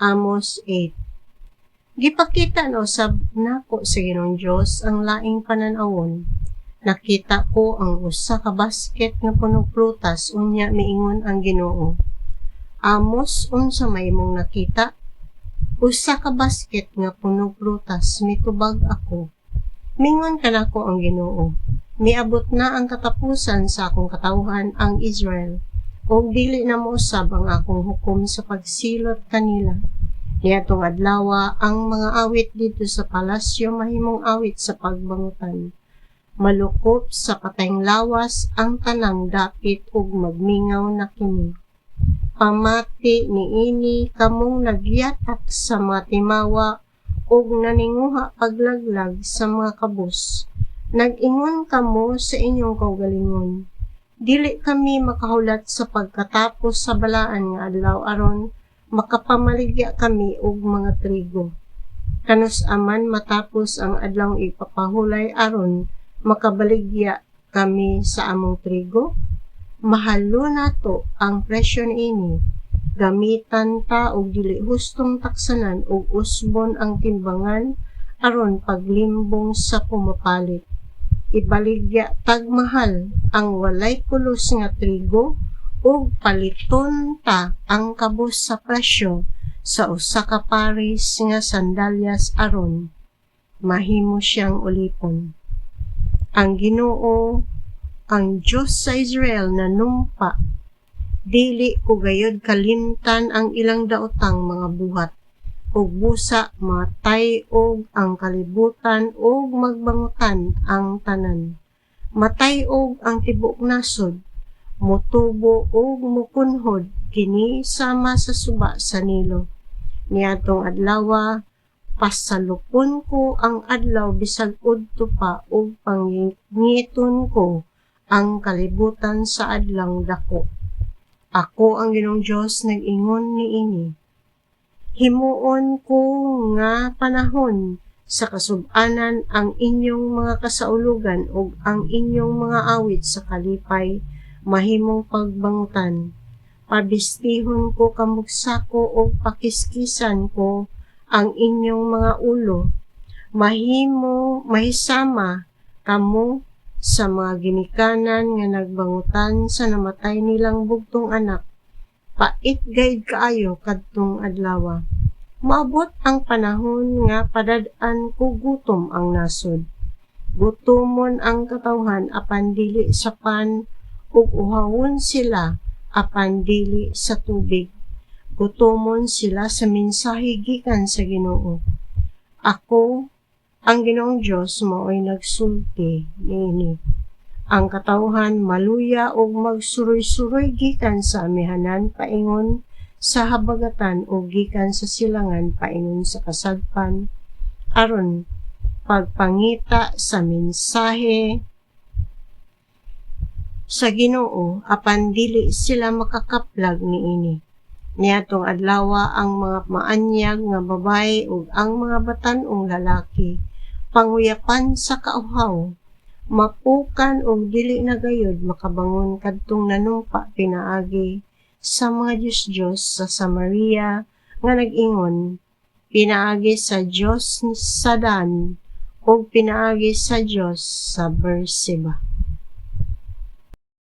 Amos 8. Gipakita na usab nako sa Ginoong Dios ang laing pananawon. Nakita ko ang usa ka basket nga punong prutas, unya miingon ang Ginoo. Amos, unsa may mong nakita? Usa ka basket nga punong prutas, mitubag ako. Mingon kanako ang Ginoo. Miabot na ang katapusan sa akong katawhan ang Israel, ug dili na mousab ang akong hukom sa pagsilot kanila. Niadtong adlaw ang mga awit dito sa palasyo mahimong awit sa pagbangutan. Malukop sa patayng lawas ang tanang dapit ug magmingaw na kini. Pamati niini kamong nagyatak sa mga timawa ug naninguha paglaglag sa mga kabus. Nag-ingon kamo sa inyong kaugalingon. Dili kami makahulat sa pagkatapos sa balaan nga adlaw aron makapamaligya kami og mga trigo. Kanus aman matapos ang adlaw ipapahulay aron makabaligya kami sa among trigo. Mahalo nato ang presyo niini. Gamitan ta og dili hustong taksanan og usbon ang timbangan aron paglimbong sa pumapalit. Ibaligya tagmahal ang walay pulos nga trigo ug paliton ta ang kabus sa presyo sa usa ka pares nga sandalyas aron mahimo siyang ulipon. Ang Ginoo, ang Diyos sa Israel na numpa, dili ko gayod kalimtan ang ilang daotang mga buhat, ug busa matay og ang kalibutan ug magbangutan ang tanan. Matay og ang tibok nasod, mutubo ug mukunhod kini sama sa suba sa Nilo. Niadtong adlaw pasalupon ko ang adlaw bisag udto pa ug pangingiton ko ang kalibutan sa adlang dako. Ako ang Ginoong Dios nag-ingon niini. Himuon ko nga panahon sa kasub-anan ang inyong mga kasaulugan ug ang inyong mga awit sa kalipay mahimong pagbangutan. Pabistihon ko kamugsako ug pakiskisan ko ang inyong mga ulo. Mahisama kamo sa mga ginikanan nga nagbangutan sa namatay nilang bugtong anak. Pait gayud kaayo kadtong adlaw. Maabot ang panahon nga padad-an ko gutom ang nasod. Gutomon ang katawhan apan dili sa pan ug uhawon sila apan dili sa tubig. Gutomon sila sa mensahe gikan sa Ginoo. Ako, ang Ginoong Dios mao'y nagsulti niini. Ang katawhan maluya ug magsuroy-suroy gikan sa amihanan paingon sa habagatan o gikan sa silangan paingon sa kasadpan aron pagpangita sa mensahe sa Ginoo apan dili sila makakaplag niini. Niadtong adlaw ang mga maanyag nga babae ug ang mga batan-ong lalaki panguyapan sa kauhaw, mapukan og dili na gayud makabangon kadtong nanumpa pinaagi sa mga Diyos sa Samaria nga nag-ingon, pinaagi sa Diyos sa Dan ug pinaagi sa Diyos sa Berseba.